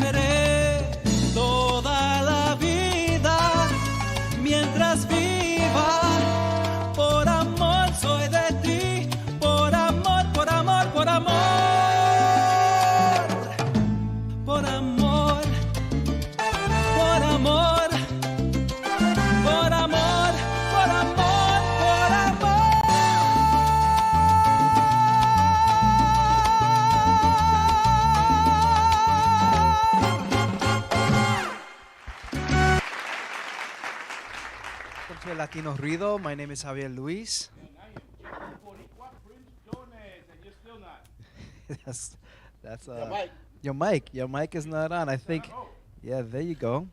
seré toda la vida mientras viva. Por amor soy de ti, por amor, por amor, por amor, por amor, por amor, por amor, por amor, por amor. Welcome to Latino Rudio. My name is Javier Luis. That's your mic is not on. I think. Yeah, there you go.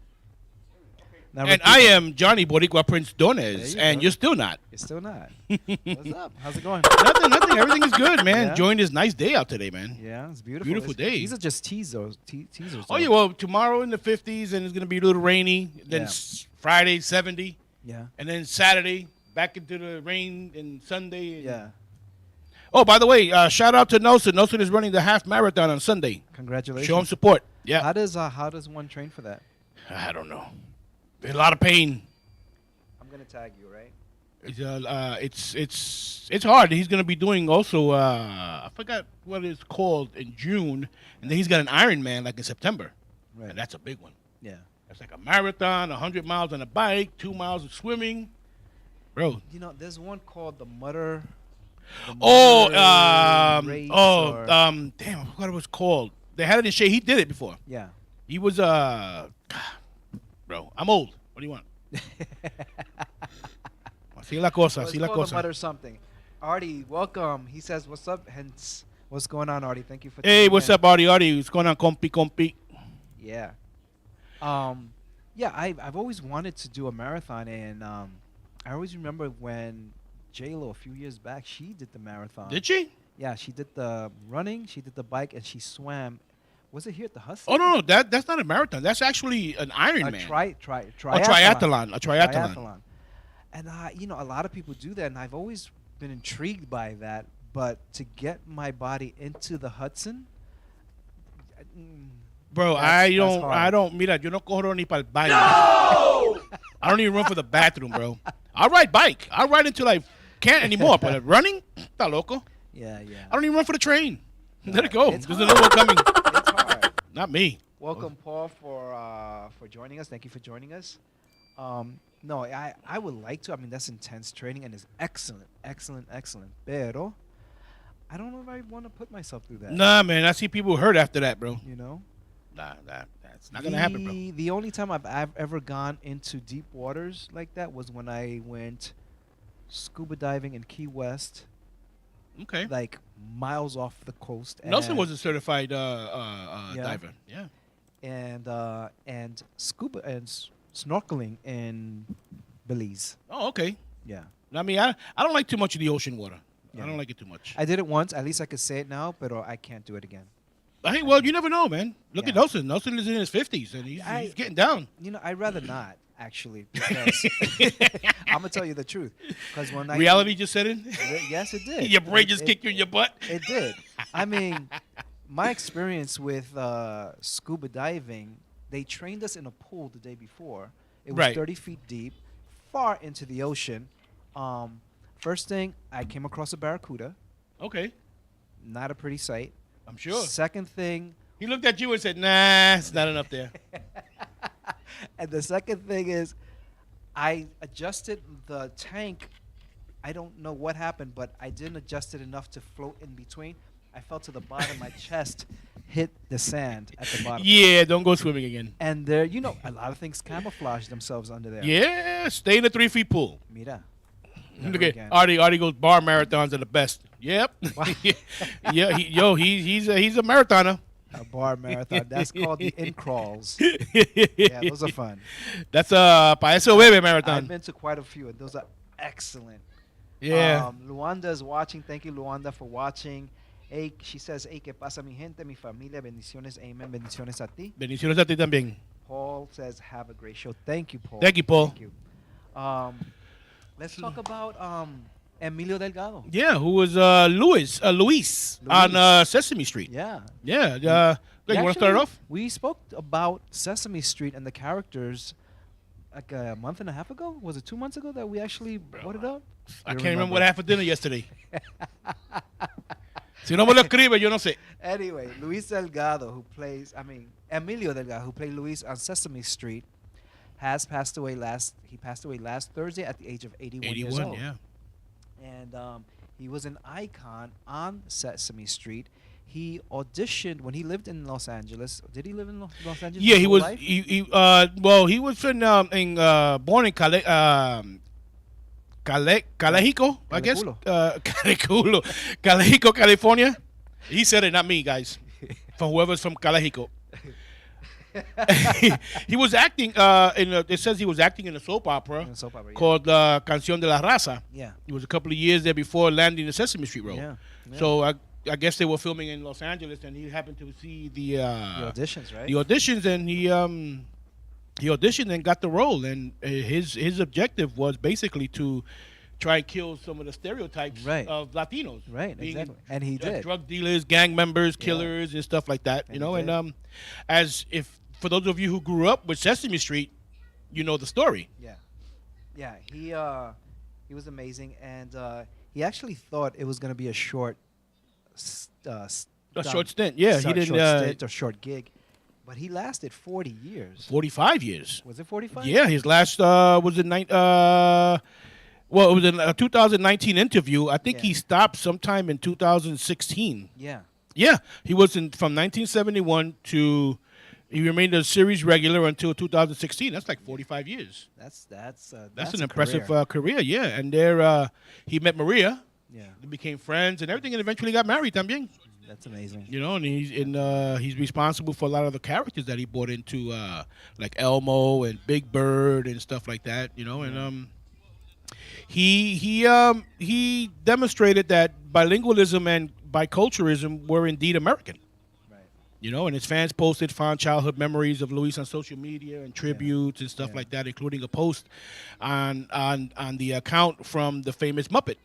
Now And I am Johnny Boricua Prince Dones, and you're still not. You're still not. What's up? How's it going? Nothing. Everything is good, man. Yeah? Enjoying this nice day out today, man. Yeah, it's beautiful. Beautiful day. These are just teasers. Oh, yeah, well, tomorrow in the 50s, and it's going to be a little rainy. Then Yeah. Friday, 70. Yeah. And then Saturday, back into the rain, and Sunday. And Yeah. Oh, by the way, shout out to Nelson. Nelson is running the half marathon on Sunday. Congratulations. Show him support. Yeah. How does one train for that? I don't know. A lot of pain. I'm gonna tag you, right? It's hard. He's gonna be doing also. I forgot what it's called in June, and then he's got an Ironman like in September, Right. and that's a big one. Yeah. That's like a marathon, 100 miles on a bike, 2 miles of swimming, bro. You know, there's one called the Mutter. Race or- damn, I forgot what it was called. They had it in Shea. He did it before. Yeah. He was bro. I'm old. What do you want? Así la cosa. Well, Así it's la called the cosa. Mutter something. Artie, welcome. He says, "What's up?" Hence, what's going on, Artie? Thank you for. Hey, tuning what's in. up, Artie? What's going on, compi? Yeah. Yeah, I've always wanted to do a marathon, and I always remember when J-Lo a few years back, she did the marathon. Did she? Yeah, she did the running, she did the bike, and she swam. Was it here at the Hustle? Oh no, that's not a marathon. That's actually an A Ironman. triathlon. A triathlon. And you know, a lot of people do that, and I've always been intrigued by that. But to get my body into the Hudson, Bro, That's I hard. don't. Mira, yo no corro ni para el baño. No! I don't even run for the bathroom, bro. I ride bike. I ride until I can't anymore. But running, está loco. yeah. I don't even run for the train. No, Let it go. it's There's another one coming. It's hard. Not me. Welcome, Paul, for joining us. Thank you for joining us. No, I would like to. I mean, that's intense training and it's excellent. Pero I don't know if I want to put myself through that. Nah, man. I see people hurt after that, bro. You know? Nah, that's not gonna happen, bro. The only time I've ever gone into deep waters like that was when I went scuba diving in Key West, Okay. like miles off the coast. Nelson and- was a certified diver. Yeah. and scuba and snorkeling in Belize. Oh, okay. Yeah. I mean, I don't like too much of the ocean water. Yeah. I don't like it too much. I did it once. At least I could say it now, but I can't do it again. Hey, well, you never know, man. Look at Yeah. Nelson. Nelson is in his 50s, and he's getting down. You know, I'd rather not actually, because I'm gonna tell you the truth. Because when Reality just set in. yes, it did. Your brain just kicked you in your butt. It did. I mean, my experience with scuba diving, they trained us in a pool the day before. It was Right. 30 feet deep, far into the ocean. First thing, I came across a barracuda. Okay, Not a pretty sight. I'm sure. Second thing, He looked at you and said, "Nah, it's not enough there." and the second thing is, I adjusted the tank. I don't know what happened, but I didn't adjust it enough to float in between. I fell to the bottom. My chest hit the sand at the bottom. Yeah, don't go swimming again. And there, you know, a lot of things camouflage themselves under there. Yeah, stay in the 3 feet pool. Mira. Look Never at again. Artie goes bar marathons are the best. Yep. Yeah, he's a marathoner. A bar marathon. That's called the in crawls. Yeah, those are fun. That's para eso bebe I've marathon. been to quite a few, and those are excellent. Yeah. Luanda is watching. Thank you, Luanda, for watching. Hey, she says, hey, ¿qué pasa, mi gente, mi familia? Bendiciones, amen. Bendiciones a ti. Bendiciones a ti también. Paul says, have a great show. Thank you, Paul. Thank you, Paul. Thank you. Let's talk about Emilio Delgado. Yeah, who was Luis on Luis. Sesame Street. Yeah. Yeah. You want to start it Actually, off? we spoke about Sesame Street and the characters like a month and a half ago. Was it 2 months ago that we actually brought it up? I You can't remember what I had for dinner yesterday. Si no me lo escribe, yo no sé. Anyway, Luis Delgado, Emilio Delgado, who played Luis on Sesame Street, has passed away He passed away last Thursday at the age of 81 years 81, old. yeah. And he was an icon on Sesame Street. He auditioned when he lived in Los Angeles. Did he live in Los Angeles? Yeah, his he whole was. life? He was born in Calexico, I guess. Calexico, Calexico, California. He said it, not me, guys. From whoever's from Calexico. He was acting it says he was acting in a soap opera, called Canción de la Raza. Yeah. It was a couple of years there before landing the Sesame Street role. Yeah. So I guess they were filming in Los Angeles, and he happened to see the auditions, right? The auditions, and he auditioned and got the role. And his objective was basically to try and kill some of the stereotypes of Latinos. Right, being exactly. And he did. Drug dealers, gang members, killers, and stuff like that. And as if for those of you who grew up with Sesame Street, you know the story. Yeah. He was amazing, and he actually thought it was going to be a short short stint. Yeah, he didn't. Short stint or short gig, but he lasted 40 years. 45 years. Was it 45? Yeah, his last was in it was in a 2019 interview. I think he stopped sometime in 2016. Yeah. Yeah, he was from 1971 to he remained a series regular until 2016. That's like 45 years. That's an impressive career. Yeah, and there he met Maria. Yeah. They became friends and everything, and eventually got married también. That's amazing. And he's responsible for a lot of the characters that he brought into like Elmo and Big Bird and stuff like that. And he demonstrated that bilingualism and biculturalism were indeed American. And his fans posted fond childhood memories of Luis on social media and tributes and stuff like that, including a post on the account from the famous Muppet,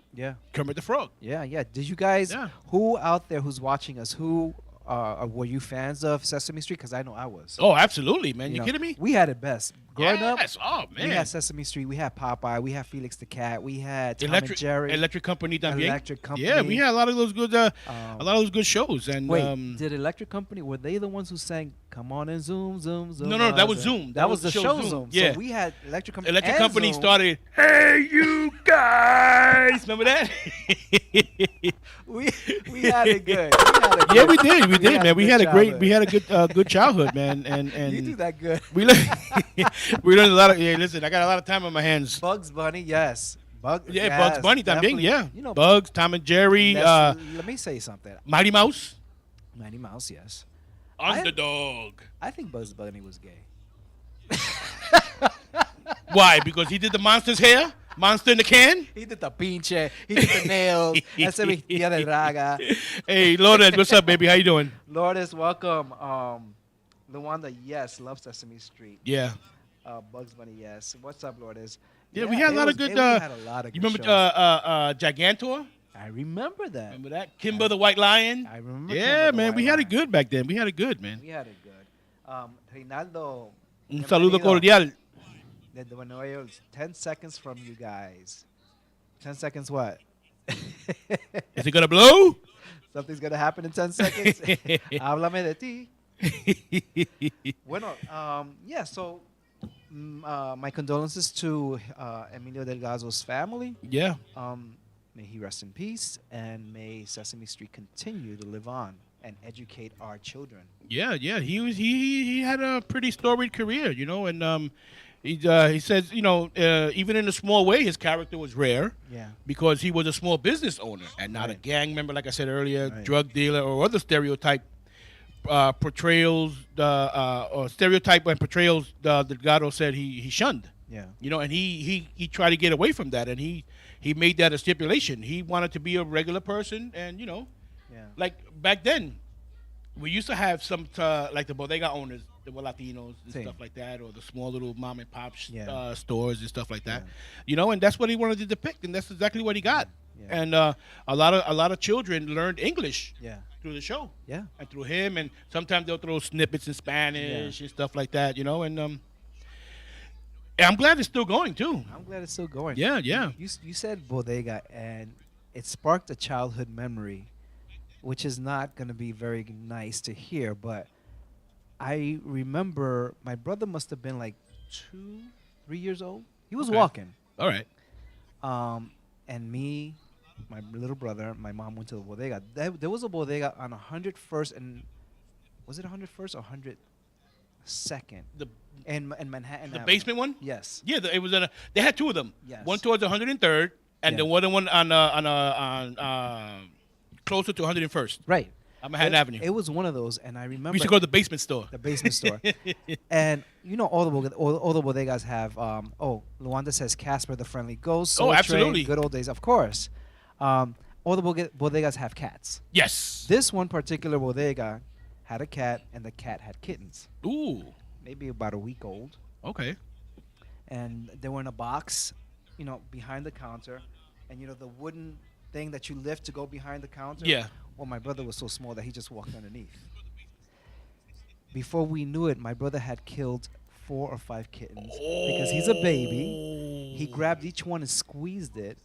Kermit the Frog. Yeah. Did you guys, who out there who's watching us, were you fans of Sesame Street? Because I know I was. Oh, absolutely, man. You kidding me? We had it best. Growing up, oh, man. We had Sesame Street, we had Popeye, we had Felix the Cat, we had Tom and Jerry. Electric Company también. Electric Company. Yeah, we had a lot of those good shows. And wait, did Electric Company, were they the ones who sang "Come On and Zoom, Zoom, Zoom"? No, that was Zoom. That was the show Zoom. Yeah. So we had Electric Company. Electric and Company Zoom. started, "Hey, you guys!" Remember that? we had it good. Yeah, we did, man. We had a good childhood, man. And you do that good. We learned a lot of. Yeah, listen, I got a lot of time on my hands. Bugs Bunny, yes. Bugs Bunny también, yeah. You know, Bugs, Tom and Jerry. Let me say something. Mighty Mouse. Mighty Mouse, yes. Underdog. I think Bugs Bunny was gay. Why? Because he did the monster's hair? Monster in the can? He did the pinche. He did the nails. Ese vestía de draga. Hey, Lourdes, what's up, baby? How you doing? Lourdes, welcome. Luanda, yes, loves Sesame Street. Yeah. Bugs Bunny, yes. What's up, Lourdes? Yeah, we had a lot of good. We had a lot of good you remember Gigantor? I remember that. Remember that? Kimber the White Lion? I remember. Yeah, man, we had it good back then. We had it good, man. We had it good. Reinaldo. Un saludo cordial. De Nueva York. 10 seconds from you guys. 10 seconds what? Is it going to blow? Something's going to happen in 10 seconds. Háblame de ti. Bueno, yeah, so my condolences to Emilio Delgado's family. Yeah. May he rest in peace, and may Sesame Street continue to live on and educate our children. Yeah. He had a pretty storied career, and he says, even in a small way, his character was rare. Yeah. Because he was a small business owner and not a gang member, like I said earlier, drug dealer or other stereotype portrayals, or stereotype and portrayals. Delgado said he shunned. Yeah. And he tried to get away from that, and he made that a stipulation. He wanted to be a regular person, and like back then, we used to have some like the bodega owners that were Latinos and stuff like that, or the small little mom and pop stores and stuff like that. And that's what he wanted to depict, and that's exactly what he got. Yeah. and a lot of children learned English Yeah. through the show Yeah. and through him. And sometimes they'll throw snippets in Spanish and stuff like that, and I'm glad it's still going too. I'm glad it's still going. Yeah, You, yeah. you, s- you said bodega, and it sparked a childhood memory, which is not going to be very nice to hear, but I remember my brother must have been like 2, 3 years old. He was Okay. walking. All right. And me, my little brother, my mom went to the bodega. There was a bodega on 101st and was it 101st or 102nd The in Manhattan the Avenue. basement one. Yes. Yeah, it was they had two of them. Yes. One towards 103rd, and Yeah. the other one on closer to 101st. Right. On Manhattan Avenue. It was one of those, and I We remember used to go to the basement store. the basement store. And all the bodegas have. Luanda says Casper the Friendly Ghost. Soul Train, absolutely. Good old days, of course. All the bodegas have cats. Yes. This one particular bodega had a cat, and the cat had kittens, Ooh. maybe about a week old, Okay. and they were in a box, behind the counter, and the wooden thing that you lift to go behind the counter. Yeah. Well, my brother was so small that he just walked underneath. Before we knew it, my brother had killed 4 or 5 kittens because he's a baby. He grabbed each one and squeezed it,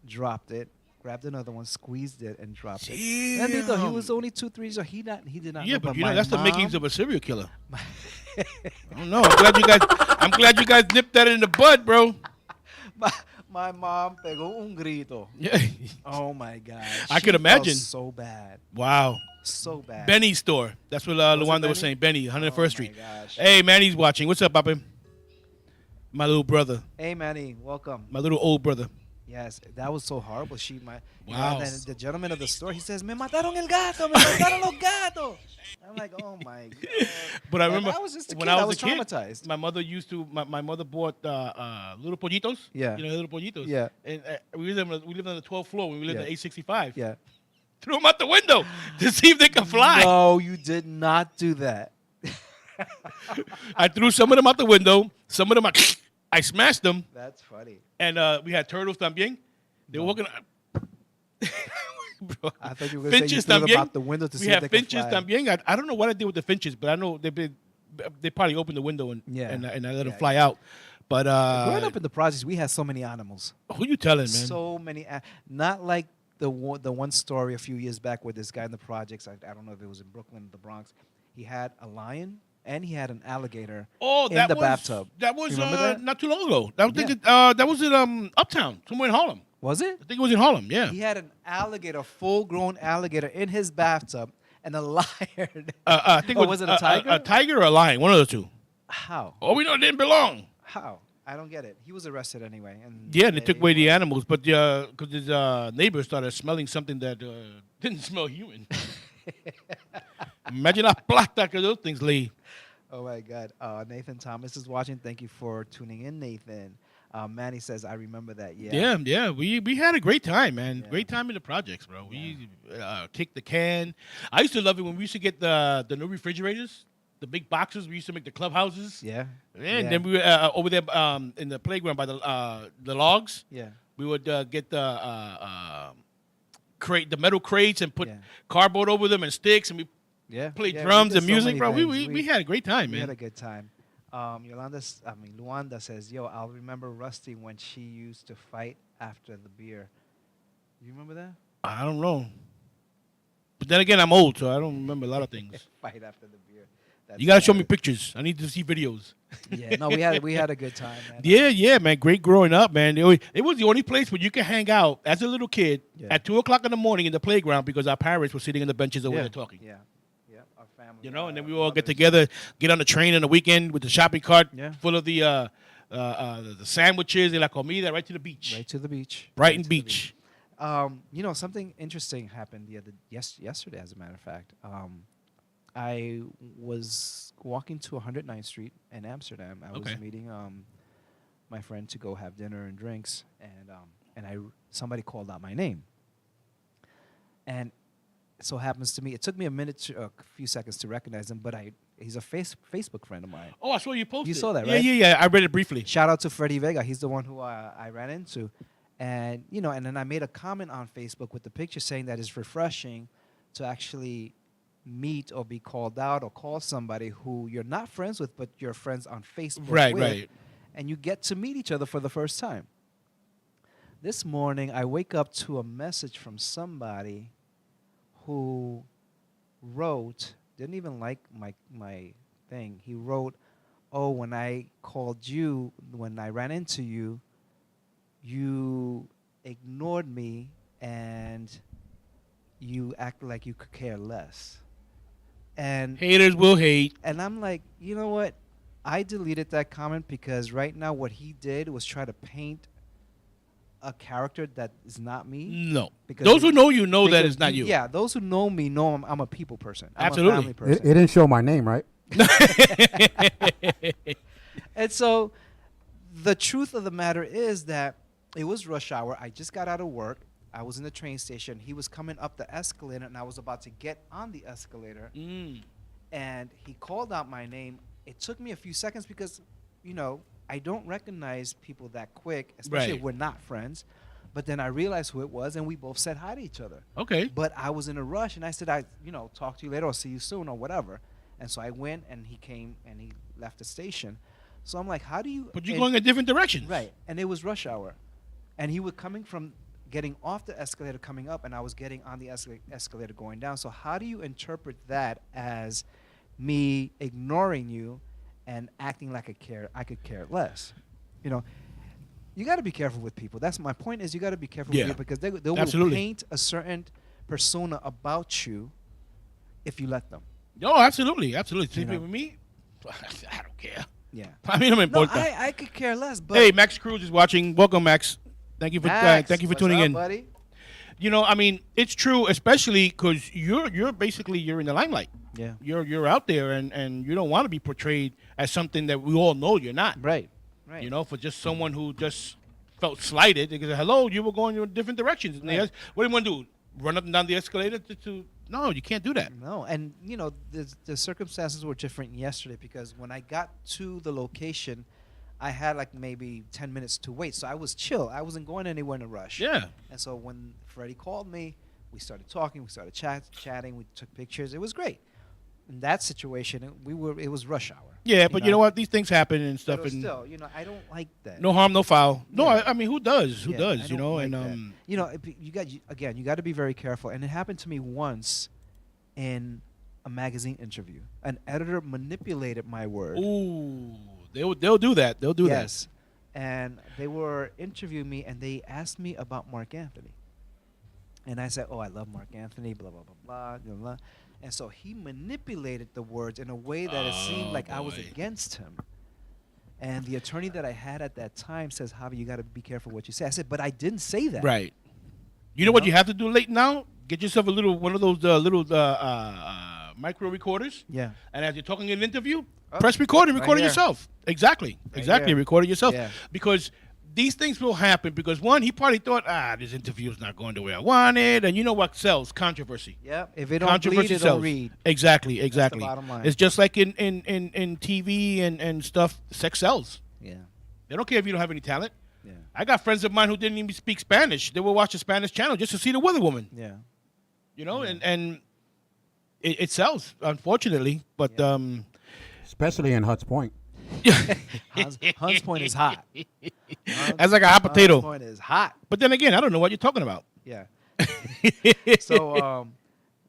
dropped it, grabbed another one, squeezed it, and dropped it. And he was only 2, 3 years old. He did not Yeah, know. but my that's the mom- makings of a serial killer. I don't know. I'm glad you guys nipped that in the bud, bro. my mom pegó un grito. Yeah. Oh my God. I She could imagine. felt so bad. Wow. So bad. Benny's store. That's what Was it Luanda Benny? was saying. Benny, 101st Street. Oh my gosh. Hey, Manny's watching. What's up, Papa? My little brother. Hey, Manny, welcome. My little old brother. Yes, that was so horrible. Wow. And then the gentleman of the store, he says, "Me mataron el gato, me mataron los gatos." I'm like, oh my God. But I And remember I was just a when kid, I I was was a kid, traumatized. my mother used to. My mother bought little pollitos. Yeah. Little pollitos. Yeah. And we lived on the 12th floor when we lived Yeah. at 865. Yeah. Threw them out the window to see if they could fly. No, you did not do that. I threw some of them out the window. Some of them I smashed them. That's funny. And we had turtles también. They were walking. Bro. I thought you were going to say you Finches threw them también. out the window to We see if had they could finches fly. también. I don't know what I did with the finches, but I know they probably opened the window and Yeah. and I let them Yeah, fly out. But Growing up in the projects, we had so many animals. who you telling, man? So many. Not like the one story a few years back where this guy in the projects, I don't know if it was in Brooklyn or the Bronx, he had a lion and he had an alligator in that the was bathtub. that was You remember that? not too long ago. That was Yeah. that was in Uptown, somewhere in Harlem. Was it? I think it was in Harlem. Yeah. He had an alligator, full-grown alligator, in his bathtub, and a lion. I think Oh, it was it a tiger? A tiger or a lion, one of the two. How? Oh, we know it didn't belong. How? I don't get it. He was arrested anyway. And Yeah, and they took away the animals, but because his neighbor started smelling something that didn't smell human. Imagine how plata que those things lay. Oh my God. Nathan Thomas is watching. Thank you for tuning in, Nathan. Manny says, I remember that. Yeah. Yeah. We had a great time, man. Yeah. Great time in the projects, bro. We kicked the can. I used to love it when we used to get the new refrigerators, the big boxes. We used to make the clubhouses. Yeah. And then we were over there in the playground by the logs. Yeah. We would get the metal crates and put Yeah. cardboard over them and sticks, and we Yeah. played Yeah, we drums did and so music, many bro. things. We had a great time, We man. had a good time. Luanda says, yo, I'll remember Rusty when she used to fight after the beer. You remember that? I don't know. But then again, I'm old, so I don't remember a lot of things. Fight after the beer. That's You got to show me hilarious. pictures. I need to see videos. Yeah, no, we had a good time, man. Yeah, man. Great growing up, man. It was the only place where you could hang out as a little kid Yeah. at 2 o'clock in the morning in the playground because our parents were sitting in the benches over Yeah. there talking. Yeah, our family. You know, and then we all get mothers. together, get on the train on the weekend with the shopping cart Yeah. full of the sandwiches and la comida right to the beach. Right to the beach. Brighton Right to the Beach. Something interesting happened yesterday, as a matter of fact. I was walking to 109th Street in Amsterdam. I was Okay. meeting my friend to go have dinner and drinks, and somebody called out my name. And it so happens to me, it took me a few seconds to recognize him, but he's a Facebook friend of mine. Oh, I saw you posted. You saw that, right? Yeah. I read it briefly. Shout out to Freddie Vega. He's the one who I ran into. And and then I made a comment on Facebook with the picture saying that it's refreshing to actually meet or be called out or call somebody who you're not friends with, but you're friends on Facebook Right, with, right. and you get to meet each other for the first time. This morning, I wake up to a message from somebody who wrote, didn't even like my thing. He wrote, "Oh, when I called you, when I ran into you, you ignored me and you act like you could care less." And Haters will hate. I'm like, you know what? I deleted that comment because right now what he did was try to paint a character that is not me. No. Because Those who know you know that because it's not you. Yeah, those who know me know I'm a people person. I'm Absolutely. a family person. It didn't show my name, right? And so the truth of the matter is that it was rush hour. I just got out of work. I was in the train station. He was coming up the escalator, and I was about to get on the escalator. And he called out my name. It took me a few seconds because, I don't recognize people that quick, especially Right. if we're not friends. But then I realized who it was, and we both said hi to each other. Okay. But I was in a rush, and I said, talk to you later or see you soon or whatever. And so I went, and he came, and he left the station. So I'm like, how do you... But you're and- going in different directions. Right. And it was rush hour. And he was coming from getting off the escalator coming up, and I was getting on the escalator going down. So how do you interpret that as me ignoring you and acting like I could care less? You got to be careful with people. That's my point. Is you got to be careful Yeah. with people because they will Absolutely. paint a certain persona about you if you let them. No, absolutely. Absolutely. You know. With me, I don't care. Yeah. I mean, no me No, importa. I could care less. But Hey, Max Cruz is watching. Welcome, Max. Thank you for Max, thank you for what's tuning up, in. buddy? I mean, it's true, especially because you're basically you're in the limelight. Yeah. You're out there, and you don't want to be portrayed as something that we all know you're not. Right. Right. For just someone who just felt slighted. They say, hello, you were going in different directions. And they Right. ask, what do you want to do? Run up and down the escalator? No, you can't do that. No, and the circumstances were different yesterday because when I got to the location, I had like maybe 10 minutes to wait. So I was chill. I wasn't going anywhere in a rush. Yeah. And so when Freddie called me, we started talking, we started chatting, we took pictures. It was great. In that situation, it was rush hour. Yeah, but you know what? These things happen and stuff. But And still, I don't like that. no harm, no foul. No, Yeah. I mean, who does? Who Yeah, does? I You don't know, like and that. You got to be very careful. And it happened to me once in a magazine interview. An editor manipulated my word. ooh, they'll do that. They'll do that. Yes. And they were interviewing me, and they asked me about Mark Anthony. And I said, "Oh, I love Mark Anthony, blah, blah, blah, blah, blah, blah." And so he manipulated the words in a way that it seemed Oh, like I was boy. against him. And the attorney that I had at that time says, "Javi, you got to be careful what you say." I said, "But I didn't say that." Right. You know what know? you have to do late now? Get yourself one of those little micro recorders. Yeah. And as you're talking in an interview, Oh, press record and right record it here. yourself. Exactly. Exactly. here. Record it yourself. Yeah. Because these things will happen because, one, he probably thought, this interview is not going the way I wanted. And you know what sells? Controversy. Yeah. If it don't bleed, it don't read. Exactly. Exactly. bottom line. It's just like in TV and stuff, sex sells. Yeah. They don't care if you don't have any talent. Yeah. I got friends of mine who didn't even speak Spanish. They would watch the Spanish channel just to see the Weather Woman. Yeah. And it sells, unfortunately. But Yeah. Especially in Huts Point. Hunts Point is hot. That's like a hot potato. Hunts Point is hot. But then again, I don't know what you're talking about. Yeah. So, what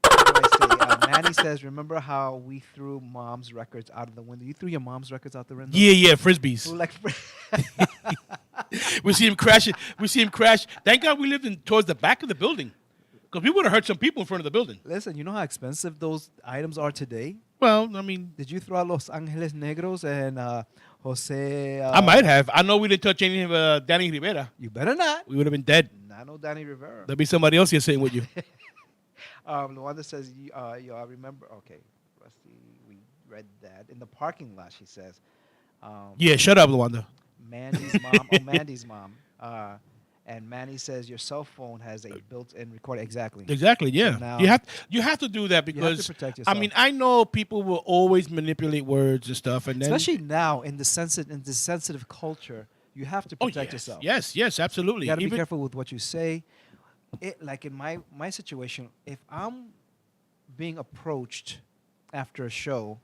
do I say? Manny says, "Remember how we threw mom's records out of the window? You threw your mom's records out the window." Yeah, We frisbees. were like, We see him crash it. We see him crash. Thank God we lived towards the back of the building, because we would have hurt some people in front of the building. listen, you know how expensive those items are today? Well, I mean, Did you throw out Los Angeles Negros and Jose? I might have. I know we didn't touch any of Danny Rivera. You better not. We would have been dead. Not no Danny Rivera. There'll be somebody else here sitting with you. Luanda says, I remember. Okay, let's see. We read that in the parking lot. She says, Yeah, shut up, Luanda. Mandy's mom. Oh, Mandy's mom. And Manny says your cell phone has a built-in recorder. Exactly. Exactly. Yeah. now- you have to do that because protect I yourself. mean I know people will always manipulate words and stuff, and then Especially now in the sensitive culture, You have to Oh protect yes, yourself. yes, absolutely. You got to be Even careful with what you say. Like in my situation, if I'm being approached after a show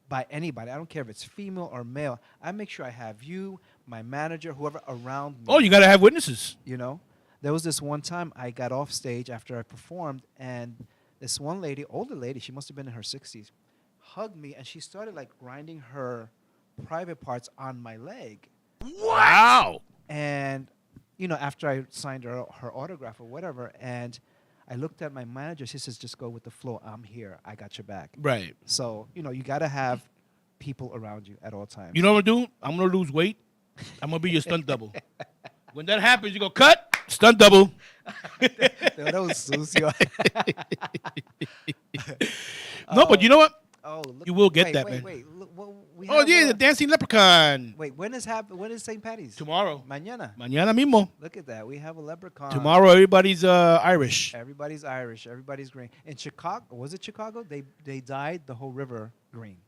by anybody, I don't care if it's female or male, I make sure I have you, my manager, whoever around me. oh, you got to have witnesses. You know, there was this one time I got off stage after I performed, and this one lady, older lady, she must have been in her 60s, hugged me, and she started like grinding her private parts on my leg. Wow. And you know, after I signed her autograph or whatever, and I looked at my manager, she says, "Just go with the flow. I'm here. I got your back." Right. So you know, you got to have people around you at all times. You know what I'm gonna do? I'm gonna lose weight. I'm gonna be your stunt double. When that happens, you go cut stunt double. That was sucio. No, but you know what? Oh, look, You will get wait, that, wait, man. Wait, look, well, we Oh have, yeah, the dancing leprechaun. Wait, when is St. Patty's? Tomorrow. Mañana. Mañana mismo. Look at that. We have a leprechaun. Tomorrow, everybody's Irish. Everybody's Irish. Everybody's green. In Chicago, was it Chicago? They dyed the whole river green,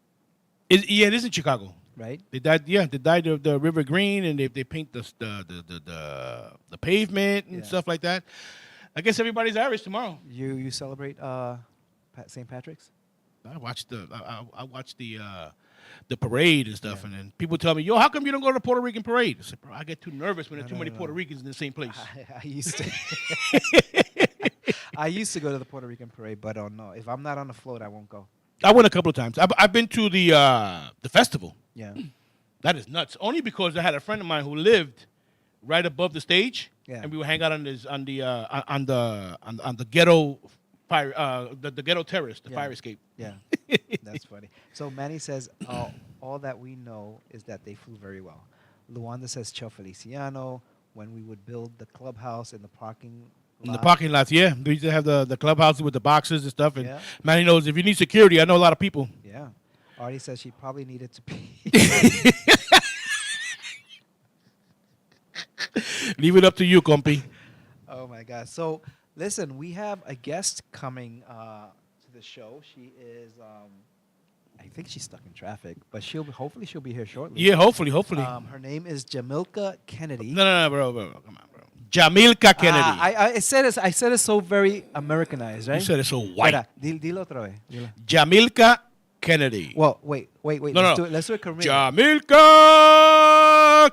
Yeah, it is in Chicago. right? They dyed, the river green, and they paint the pavement and Yeah. stuff like that. I guess everybody's Irish tomorrow. You celebrate St. Patrick's? I watched the parade and stuff, and then people tell me, "Yo, how come you don't go to the Puerto Rican parade?" I said, "Bro, I get too nervous when there's too many Puerto Ricans in the same place." I used to. I used to go to the Puerto Rican parade, but oh no, if I'm not on the float, I won't go. I went a couple of times. I've been to the festival. Yeah. That is nuts. Only because I had a friend of mine who lived right above the stage, Yeah. and we would hang out on the ghetto fire, the ghetto terrace, the Yeah. fire escape. Yeah, that's funny. So Manny says, all that we know is that they flew very well. Luanda says, Chel Feliciano, when we would build the clubhouse in the parking In the lot. parking lots, yeah. We used to have the clubhouses with the boxes and stuff. And Yeah. Manny knows if you need security, I know a lot of people. Yeah. Artie says she probably needed to pee. Leave it up to you, compy. Oh, my God. So, listen, we have a guest coming to the show. She is, I think she's stuck in traffic, but hopefully she'll be here shortly. Yeah, hopefully. Her name is Jamilka Kennedy. No, bro. Come on, bro. Jamilka Kennedy. I said it so very Americanized, right? You said it so white. Espera, dilo otra vez. Dilo. Jamilka Kennedy. Well, wait. No. Let's do it Korean. Jamilka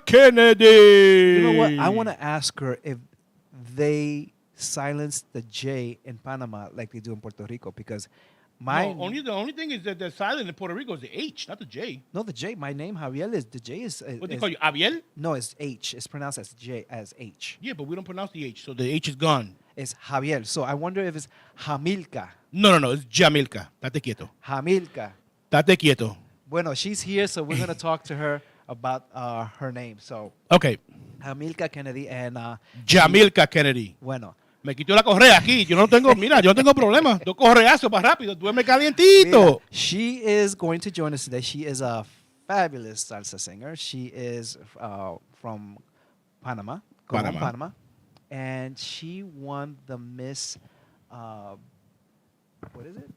Kennedy. You know what? I want to ask her if they silenced the J in Panama like they do in Puerto Rico, because The only thing is that the silent in Puerto Rico is the H, not the J. no, the J. My name Javier is the J is. What they call you, Abiel? No, it's H. It's pronounced as H. Yeah, but we don't pronounce the H, so the H is gone. It's Javier. So I wonder if it's Jamilka. No, it's Jamilka. Tate quieto. Jamilka. Tate quieto. Bueno, she's here, so we're gonna talk to her about her name. So Okay. Jamilka Kennedy and Jamilka Kennedy. bueno. Me quitó la correa aquí. Yo no tengo problema. Dos correazos más rápido. Duerme calientito. Mira, she is going to join us today. She is a fabulous salsa singer. She is from Panama, Colón, Panama, and she won the Miss, what is it?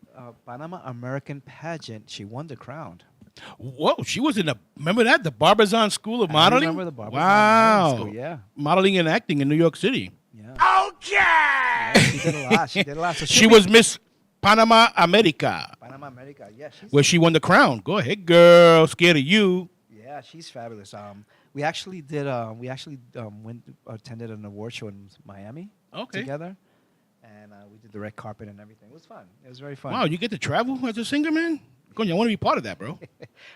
Panama American pageant. She won the crown. Whoa, she was remember that? The Barbizon School of I Modeling? remember the Barbizon Wow. Modeling School, yeah. Modeling and acting in New York City. Yeah. Okay. Yeah, she did a lot. So She was Miss Panama America, Panama America. Yeah, where she won the crown. Go ahead, girl. Scared of you. yeah, she's fabulous. We actually went attended an award show in Miami Okay. together, and we did the red carpet and everything. It was fun. It was very fun. Wow, you get to travel as a singer, man? Coño, I want to be part of that, bro.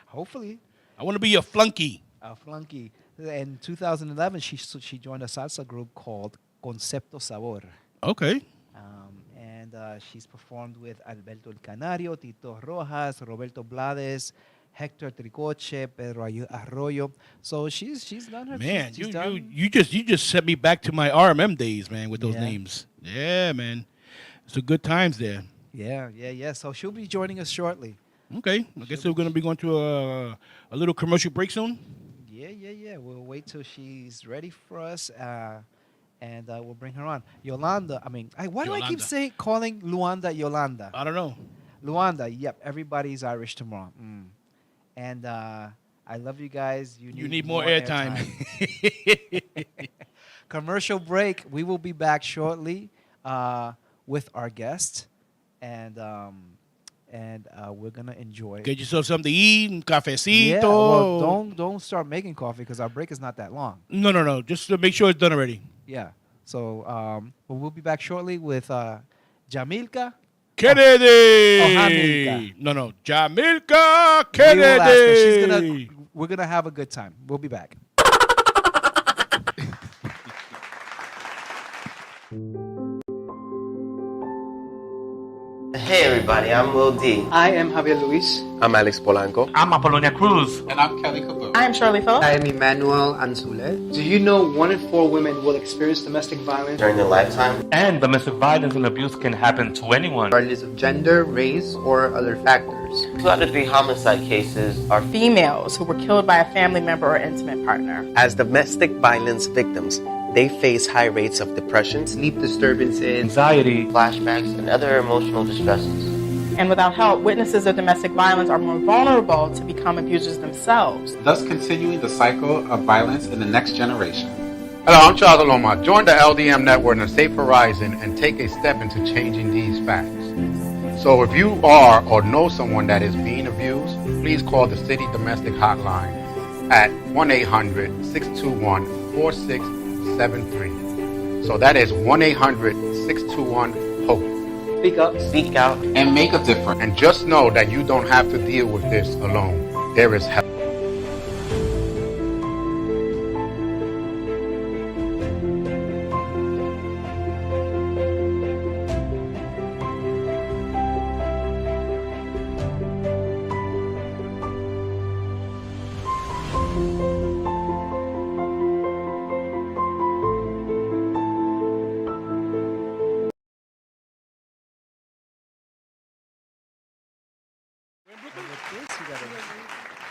Hopefully, I want to be a flunky. a flunky. In 2011, she joined a salsa group called Concepto Sabor. Okay. And she's performed with Alberto El Canario, Tito Rojas, Roberto Blades, Hector Tricoche, Pedro Arroyo. So she's done her. Man, she's you done, just sent me back to my RMM days, man, with those Yeah. names. Yeah, man. It's a good times there. Yeah. So she'll be joining us shortly. Okay. I guess we're going to be going to a little commercial break soon. Yeah. We'll wait till she's ready for us, and we'll bring her on. Yolanda. Why do I keep Yolanda. calling Luanda Yolanda? I don't know. Luanda. Yep. Everybody's Irish tomorrow. And I I love you guys. You need more airtime. Commercial break. We will be back shortly with our guest, and we're gonna enjoy. Get yourself something to eat, un cafecito. Yeah. Well, don't start making coffee because our break is not that long. No. Just to make sure it's done already. Yeah. So we'll be back shortly with Jamilka Kennedy. Jamilka. No. Jamilka We will ask her. Kennedy. We're gonna have a good time. We'll be back. Hey everybody, I'm Will D. I am Javier Luis. I'm Alex Polanco. I'm Apollonia Cruz. And I'm Kelly Cooper. I am Shirley Phillips. I am Emmanuel Anzule. Do you know 1 in 4 women will experience domestic violence During their lifetime, And domestic violence and abuse can happen to anyone. regardless of gender, race, or other factors? 2 out of 3 homicide cases are Females who were killed by a family member or intimate partner. As domestic violence victims, they face high rates of depression, Sleep disturbances, Anxiety. flashbacks and other emotional distresses. And without help, witnesses of domestic violence are more vulnerable to become abusers themselves. thus continuing the cycle of violence in the next generation. Hello, I'm Charles Aloma. Join the LDM network and Safe Horizon and take a step into changing these facts. So if you are or know someone that is being abused, please call the City Domestic Hotline at 1-800-621-4673. So that is 1-800-621-HOPE. speak up. Speak out. And make a difference. And just know that you don't have to deal with this alone. There is help.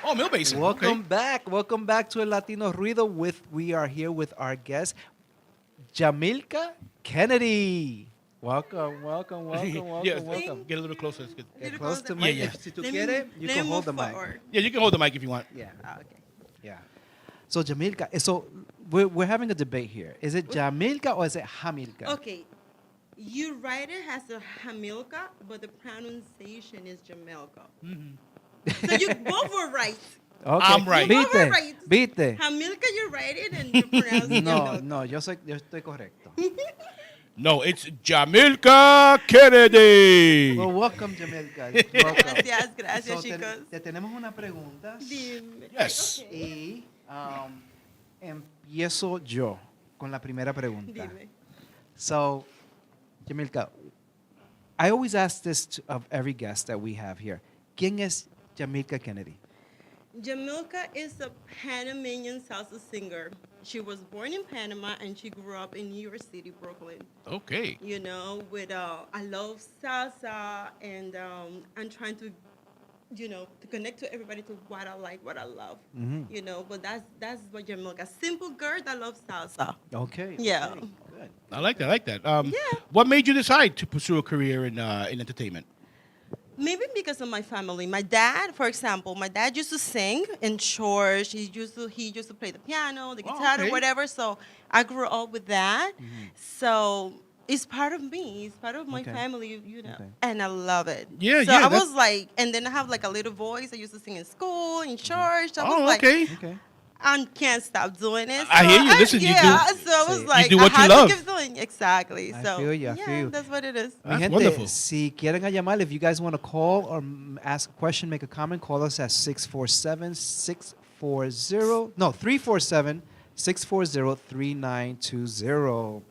Oh, Mill Basin. Welcome back. Welcome back to El Latino Ruido. We are here with our guest, Jamilka Kennedy. Welcome. Yes, welcome. Get a little closer. It's good. Get close to Yeah, mic. yeah. Si tú quieres, you can hold the mic. Yeah, you can hold the mic if you want. Yeah. Yeah. So Jamilka, so we're having a debate here. Is it Jamilka or is it Jamilka? Okay, you write it as a Jamilka, but the pronunciation is Jamilka. So you both were right. Okay. I'm right. You both were Vite. right. Vite. Jamilka, you write it and you pronounce it No, Jamilka. yo estoy correcto. No, it's Jamilka Kennedy. Well, welcome, Jamilka. Welcome. Gracias, So, chicos. te tenemos una pregunta. Dime. Yes. Y empiezo yo con la primera pregunta. Dime. So, Jamilka, I always ask this of every guest that we have here. ¿Quién es Jamilka Kennedy? Jamilka is a Panamanian salsa singer. She was born in Panama and she grew up in New York City, Brooklyn. Okay. You know, with I love salsa, and I'm trying to, you know, to connect to everybody to what I like, what I love. You know, but that's what Jamilka, simple girl that loves salsa. Okay. Yeah. Okay, good. I like that. Yeah. What made you decide to pursue a career in entertainment? Maybe because of my family. My dad, for example, my dad used to sing in church. He used to play the piano, the guitar, okay. or whatever. So I grew up with that. So it's part of me. It's part of my Okay. family, you know. Okay. And I love it. Yeah, so yeah, I that- was like, and then I have like a little voice. I used to sing in school, in church. I was Oh, like, okay. Okay. I can't stop doing it. I hear you. Listen, you yeah, do- so I was you like, do what I you had love. to keep doing exactly. I So feel you, I yeah, feel you. that's what it is. Mi That's gente, wonderful. si quieren a llamar, if you guys want to call or ask a question, make a comment, call us at 347-640-3920.